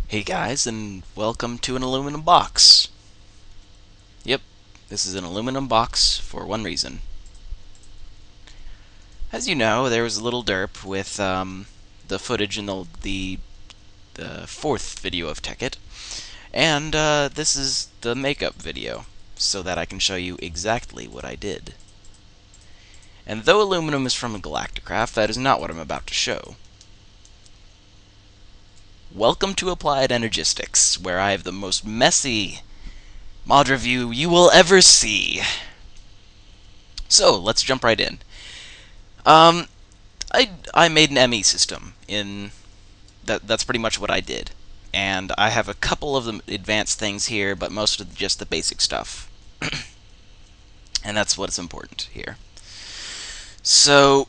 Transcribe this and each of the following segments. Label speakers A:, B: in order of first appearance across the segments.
A: Hey guys, and welcome to an aluminum box. Yep, this is an aluminum box for one reason. As you know, there was a little derp with the footage in the fourth video of Tekkit, and this is the makeup video, so that I can show you exactly what I did. And though aluminum is from a Galacticraft, that is not what I'm about to show. Welcome to Applied Energistics, where I have the most messy mod review you will ever see. So, let's jump right in. Um, I made an ME system in that's pretty much what I did, and I have a couple of the advanced things here, but most of just the basic stuff, and that's what's important here. So,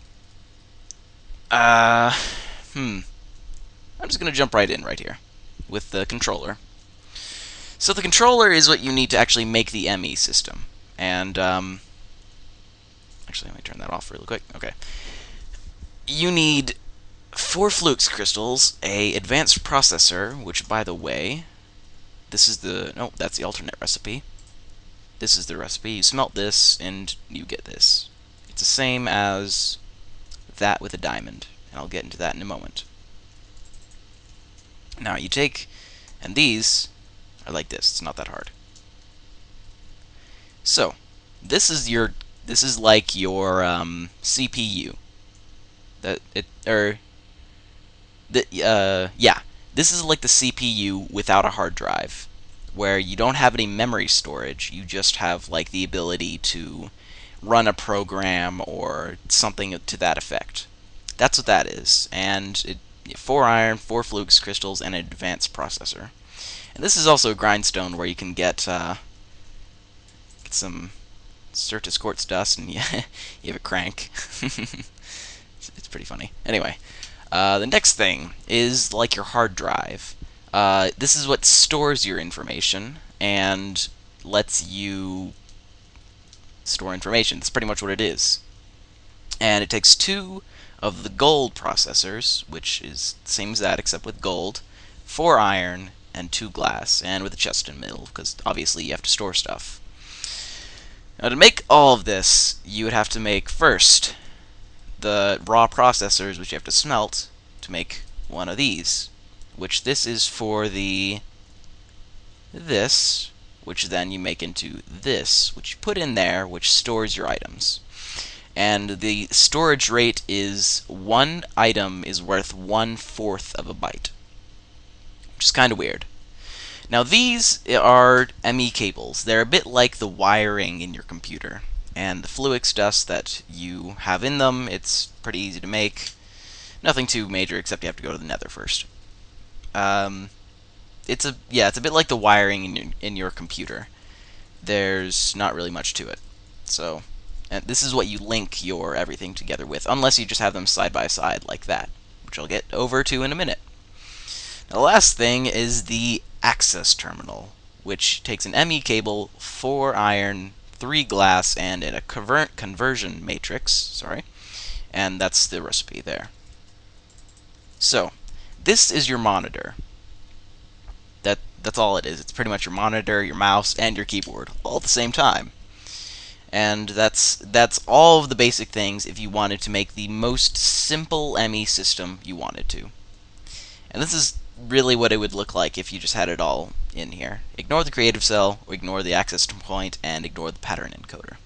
A: uh, I'm just gonna jump right in right here with the controller. So the controller is what you need to actually make the ME system, and actually let me turn that off really quick. Okay, you need 4 flux crystals, a advanced processor, which, by the way, this is the... no, that's the alternate recipe. This is the recipe. You smelt this, and you get this. It's the same as that with a diamond, and I'll get into that in a moment. Now, you take... and these are like this. It's not that hard. So, this is your... this is like your CPU. Yeah, this is like the CPU without a hard drive, where you don't have any memory storage. You just have like the ability to run a program or something to that effect. That's what that is, and 4 iron, 4 flux crystals, and an advanced processor. And this is also a grindstone where you can get some Certus quartz dust, and you have a crank. It's pretty funny. Anyway. The next thing is like your hard drive. This is what stores your information and lets you store information. That's pretty much what it is. And it takes 2 of the gold processors, which is the same as that except with gold, 4 iron, and 2 glass, and with a chest in the middle, because obviously you have to store stuff. Now to make all of this, you would have to make first the raw processors, which you have to smelt to make one of these, which this is for this, which then you make into this, which you put in there, which stores your items. And the storage rate is 1 item is worth 1/4 of a byte, which is kind of weird. Now these are ME cables. They're a bit like the wiring in your computer. And the flux dust that you have in them, it's pretty easy to make. Nothing too major, except you have to go to the nether first. It's a bit like the wiring in your computer. There's not really much to it. So, and this is what you link your everything together with, unless you just have them side by side like that, which I'll get over to in a minute. Now, the last thing is the access terminal, which takes an ME cable, 4 iron, 3 glass, and in a conversion matrix, sorry, and that's the recipe there. So, this is your monitor. That's all it is. It's pretty much your monitor, your mouse, and your keyboard, all at the same time. And that's all of the basic things if you wanted to make the most simple ME system you wanted to. And this is really what it would look like if you just had it all in here. Ignore the creative cell, or ignore the access point, and ignore the pattern encoder.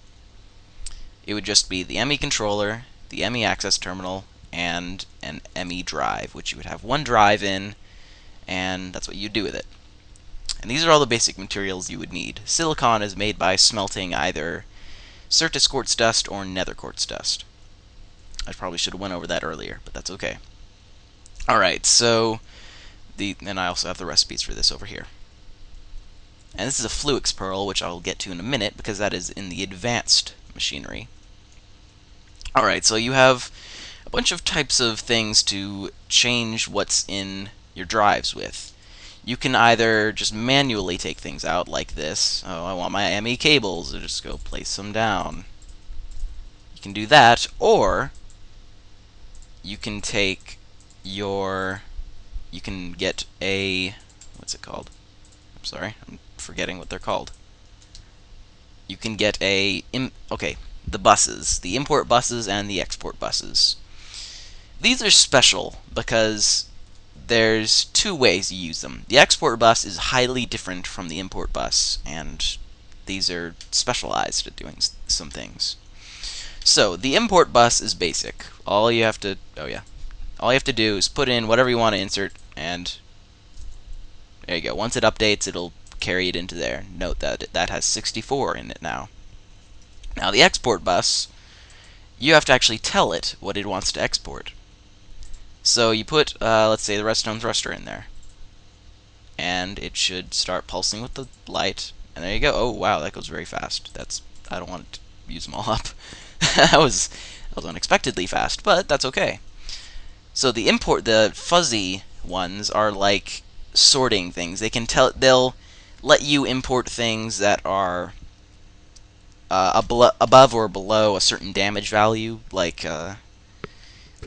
A: It would just be the ME controller, the ME access terminal, and an ME drive, which you would have one drive in, and that's what you do with it. And these are all the basic materials you would need. Silicon is made by smelting either Certus quartz dust or nether quartz dust. I probably should have went over that earlier, but that's okay. Alright, so and I also have the recipes for this over here. And this is a flux pearl, which I'll get to in a minute, because that is in the advanced machinery. Alright, so you have a bunch of types of things to change what's in your drives with. You can either just manually take things out like this. Oh, I want my ME cables, so just go place them down. You can do that, or you can take your... you can get a what's it called? I'm sorry, I'm forgetting what they're called. You can get okay, the buses, the import buses and the export buses. These are special because there's two ways you use them. The export bus is highly different from the import bus, and these are specialized at doing some things. So the import bus is basic. All you have to do is put in whatever you want to insert, and there you go. Once it updates, it'll carry it into there. Note that that has 64 in it now. Now the export bus, you have to actually tell it what it wants to export. So you put, let's say, the redstone thruster in there, and it should start pulsing with the light. And there you go. Oh wow, that goes very fast. I don't want to use them all up. that was unexpectedly fast, but that's okay. So the fuzzy ones are like sorting things. They'll let you import things that are above or below a certain damage value. Like,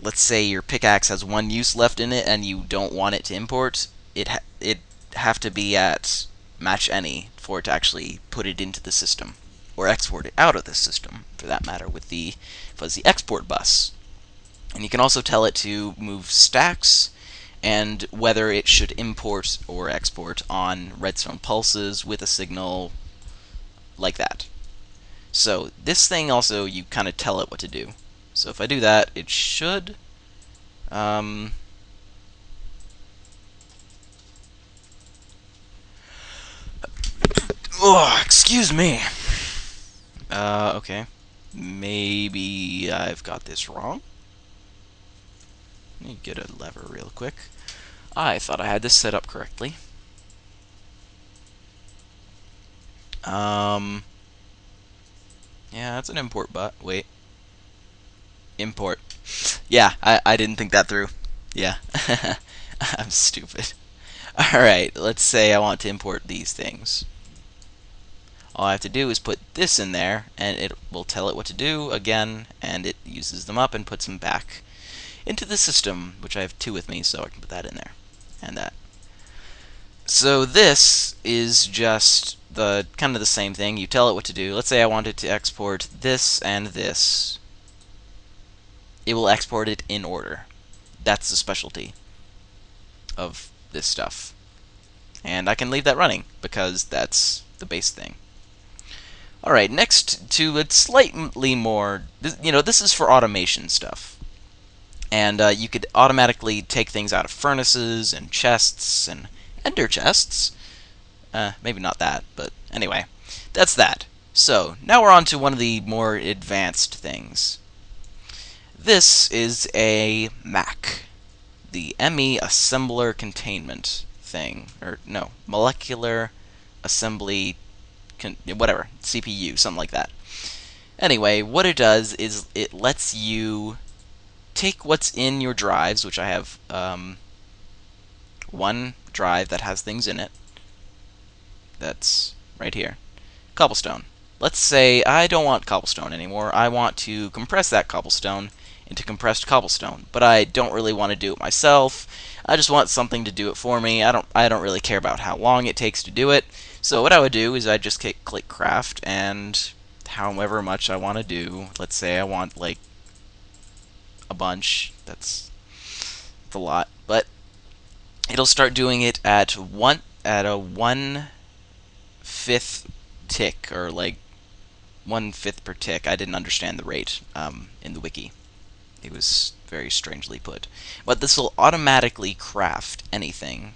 A: let's say your pickaxe has one use left in it, and you don't want it to import. It have to be at match any for it to actually put it into the system, or export it out of the system, for that matter, with the fuzzy export bus. And you can also tell it to move stacks, and whether it should import or export on redstone pulses with a signal like that. So this thing also, you kind of tell it what to do. So if I do that, it should... oh, excuse me. Okay. Maybe I've got this wrong. Let me get a lever real quick. I thought I had this set up correctly. Yeah, that's an import wait. Import. Yeah, I didn't think that through. Yeah. I'm stupid. Alright, let's say I want to import these things. All I have to do is put this in there, and it will tell it what to do again, and it uses them up and puts them back into the system, which I have two with me, so I can put that in there, and that. So this is just the kind of the same thing. You tell it what to do. Let's say I wanted to export this and this. It will export it in order. That's the specialty of this stuff. And I can leave that running, because that's the base thing. Alright, next to it, slightly more, this is for automation stuff. And you could automatically take things out of furnaces and chests and ender chests. Maybe not that, but anyway, that's that. So, now we're on to one of the more advanced things. This is a MAC, the ME Assembler Containment thing, or no, Molecular Assembly, whatever, CPU, something like that. Anyway, what it does is it lets you take what's in your drives, which I have one drive that has things in it. That's right here. Cobblestone. Let's say I don't want cobblestone anymore. I want to compress that cobblestone into compressed cobblestone, but I don't really want to do it myself. I just want something to do it for me. I don't really care about how long it takes to do it. So what I would do is I just click craft, and however much I want to do. Let's say I want like a bunch. That's a lot, but it'll start doing it at a 1/5 tick, or like 1/5 per tick. I didn't understand the rate in the wiki. It was very strangely put. But this will automatically craft anything.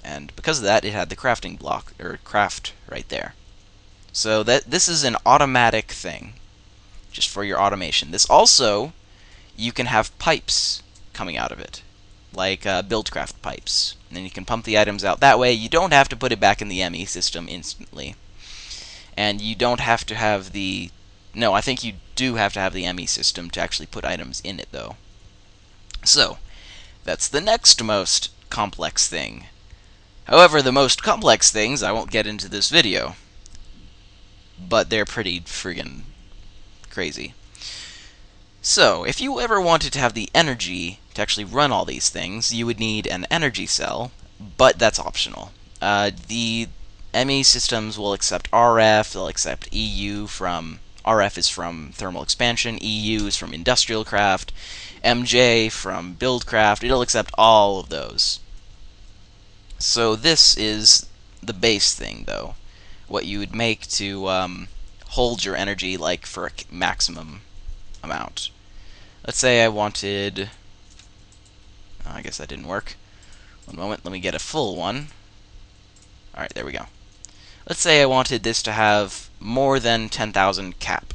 A: And because of that, it had the crafting block, or craft, right there. So this is an automatic thing, just for your automation. This also, you can have pipes coming out of it, like buildcraft pipes. And then you can pump the items out that way. You don't have to put it back in the ME system instantly. And you don't have to have the... No, I think you do have to have the ME system to actually put items in it, though. So, that's the next most complex thing. However, the most complex things I won't get into this video, but they're pretty friggin' crazy. So, if you ever wanted to have the energy to actually run all these things, you would need an energy cell, but that's optional. The ME systems will accept RF, they'll accept EU from RF is from thermal expansion, EU is from industrial craft, MJ from buildcraft. It'll accept all of those. So this is the base thing, though. What you would make to hold your energy like for a maximum amount. Let's say I wanted... I guess that didn't work. One moment, let me get a full one. Alright, there we go. Let's say I wanted this to have more than 10,000 cap.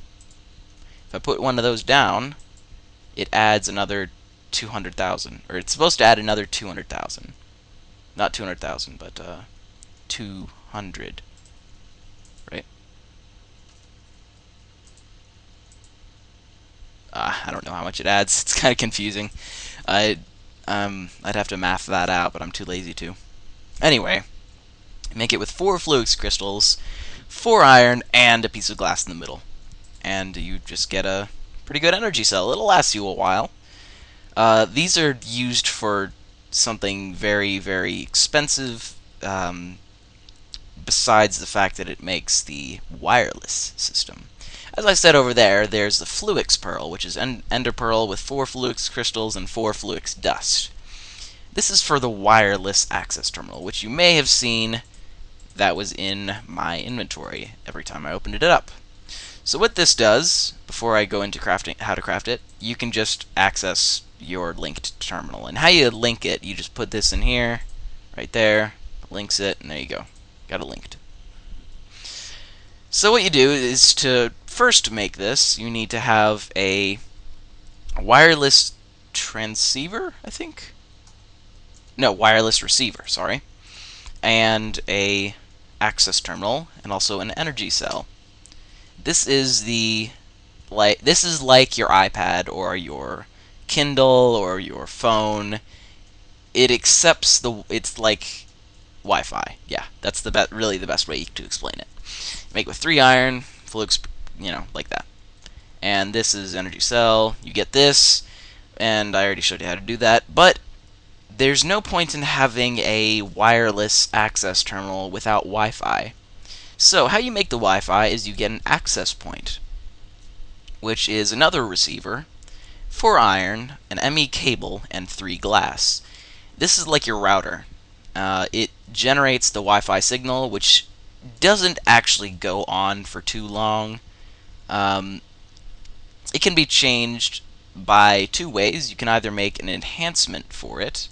A: If I put one of those down, it adds another 200,000. Or it's supposed to add another 200,000. Not 200,000, but 200. Right? I don't know how much it adds. It's kind of confusing. I'd have to math that out, but I'm too lazy to. Anyway, make it with 4 fluix crystals, 4 iron, and a piece of glass in the middle. And you just get a pretty good energy cell. It'll last you a while. These are used for something very, very expensive, besides the fact that it makes the wireless system. As I said over there, there's the Fluix Pearl, which is Ender Pearl with 4 Fluix crystals and 4 Fluix dust. This is for the wireless access terminal, which you may have seen that was in my inventory every time I opened it up. So what this does, before I go into crafting, how to craft it, you can just access your linked terminal. And how you link it, you just put this in here, right there, links it, and there you go. Got it linked. So what you do is to first make this, you need to have a wireless transceiver, I think? No, wireless receiver, sorry. And a access terminal, and also an energy cell. This is like your iPad or your Kindle or your phone. It accepts it's like Wi-Fi. Yeah, that's really the best way to explain it. Make it with 3 iron, flux, like that. And this is energy cell. You get this, and I already showed you how to do that. But there's no point in having a wireless access terminal without Wi-Fi. So how you make the Wi-Fi is you get an access point, which is another receiver, 4 iron, an ME cable, and 3 glass. This is like your router. It generates the Wi-Fi signal, which doesn't actually go on for too long. It can be changed by 2 ways. You can either make an enhancement for it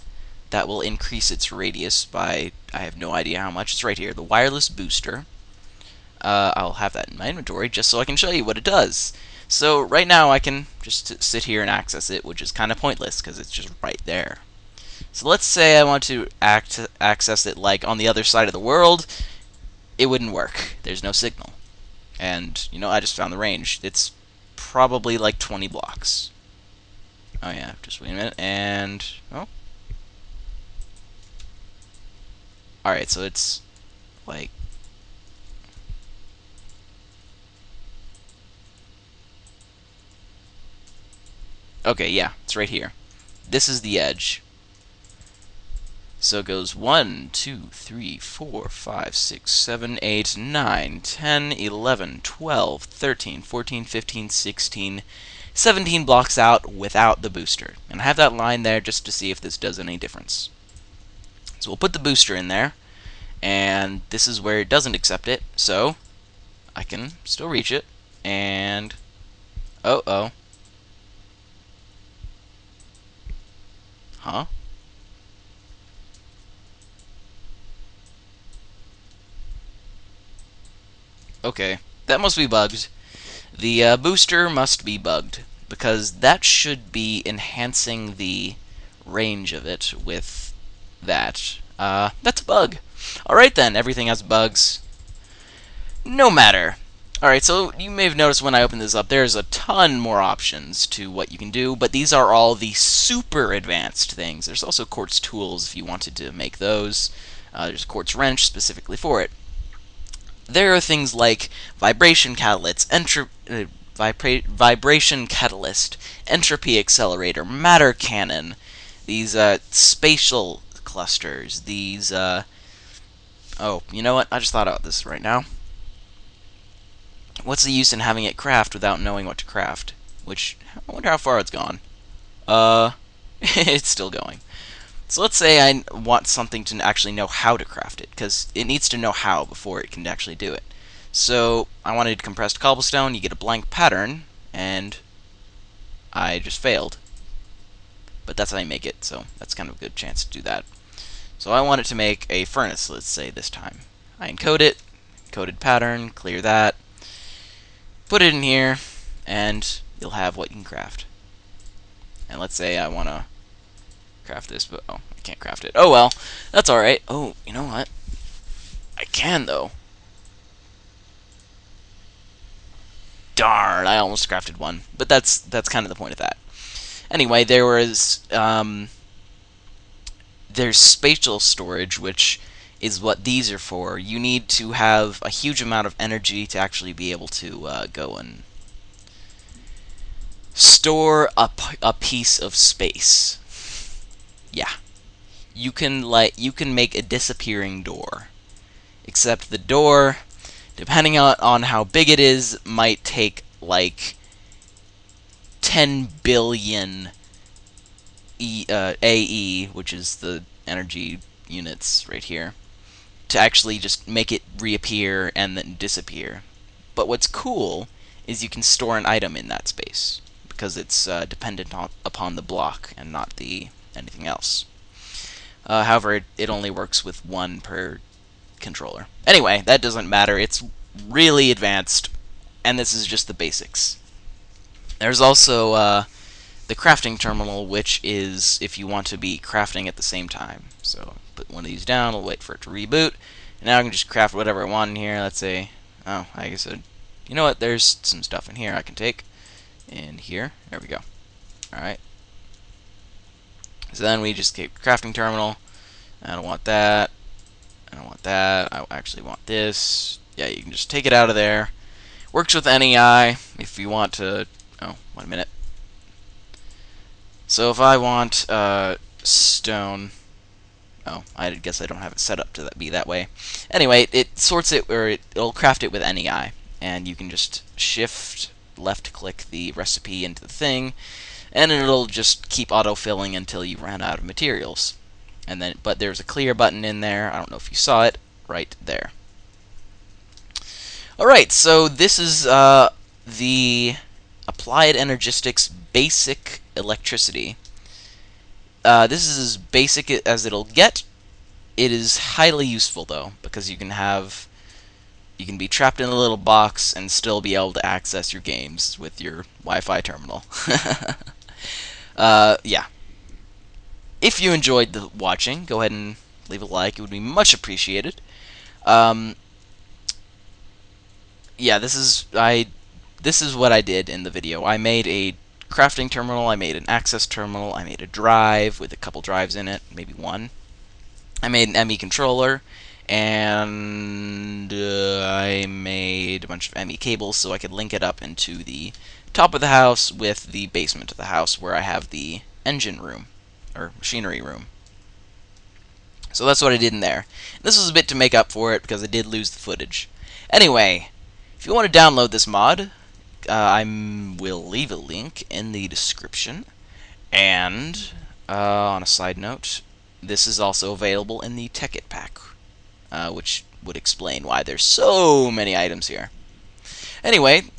A: that will increase its radius by, I have no idea how much. It's right here, the wireless booster. I'll have that in my inventory just so I can show you what it does. So right now I can just sit here and access it, which is kind of pointless because it's just right there. So let's say I want to access it like on the other side of the world. It wouldn't work. There's no signal. And, I just found the range. It's probably like 20 blocks. Oh yeah, just wait a minute, and... oh. Alright, so it's like... okay, yeah, it's right here. This is the edge. So it goes 1, 2, 3, 4, 5, 6, 7, 8, 9, 10, 11, 12, 13, 14, 15, 16, 17 blocks out without the booster. And I have that line there just to see if this does any difference. So we'll put the booster in there, and this is where it doesn't accept it, so I can still reach it, and... oh. Huh? Okay, that must be bugged. The booster must be bugged, because that should be enhancing the range of it with that. That's a bug. Alright then, everything has bugs. No matter. Alright, so you may have noticed when I opened this up, there's a ton more options to what you can do, but these are all the super advanced things. There's also quartz tools if you wanted to make those. There's a quartz wrench specifically for it. There are things like vibration catalyst, vibration catalyst, entropy accelerator, matter cannon, these spatial clusters. These, oh, you know what? I just thought about this right now. What's the use in having it craft without knowing what to craft? Which, I wonder how far it's gone. It's still going. So let's say I want something to actually know how to craft it, because it needs to know how before it can actually do it. So I wanted compressed cobblestone, you get a blank pattern, and I just failed. But that's how you make it, so that's kind of a good chance to do that. So I want it to make a furnace, let's say, this time. I encode it, encoded pattern, clear that, put it in here, and you'll have what you can craft. And let's say I want to craft this, but oh, I can't craft it. Oh well, that's alright. Oh, you know what? I can, though. Darn, I almost crafted one. But that's kind of the point of that. Anyway, there's spatial storage, which is what these are for. You need to have a huge amount of energy to actually be able to go and store a piece of space. Yeah. You can make a disappearing door. Except the door, depending on how big it is, might take like 10 billion AE, which is the energy units right here, to actually just make it reappear and then disappear. But what's cool is you can store an item in that space, because it's dependent upon the block and not anything else. However, it only works with one per controller. Anyway, that doesn't matter. It's really advanced, and this is just the basics. There's also the crafting terminal, which is if you want to be crafting at the same time. So put one of these down, I'll wait for it to reboot, and now I can just craft whatever I want in here. Let's say, oh, I guess you know what, there's some stuff in here I can take in here. There we go. Alright. So then we just keep crafting terminal. I don't want that. I don't want that. I actually want this. Yeah, you can just take it out of there. Works with NEI if you want to. Oh, 1 minute. So if I want stone. Oh, I guess I don't have it set up to be that way. Anyway, it sorts it, or it'll craft it with NEI, and you can just shift left click the recipe into the thing, and it'll just keep autofilling until you run out of materials. And then, but there's a clear button in there. I don't know if you saw it right there. Alright, so this is the Applied Energistics Basic Electricity. This is as basic as it'll get. It is highly useful, though, because you can be trapped in a little box and still be able to access your games with your Wi-Fi terminal. Yeah. If you enjoyed the watching, go ahead and leave a like. It would be much appreciated. Yeah, this is what I did in the video. I made a crafting terminal, I made an access terminal, I made a drive with a couple drives in it, maybe one. I made an ME controller, and I made a bunch of ME cables so I could link it up into the top of the house with the basement of the house where I have the engine room, or machinery room. So that's what I did in there. This was a bit to make up for it because I did lose the footage. Anyway, if you want to download this mod, I will leave a link in the description. And on a side note, this is also available in the Tech It pack, which would explain why there's so many items here. Anyway,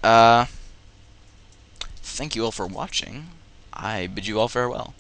A: thank you all for watching. I bid you all farewell.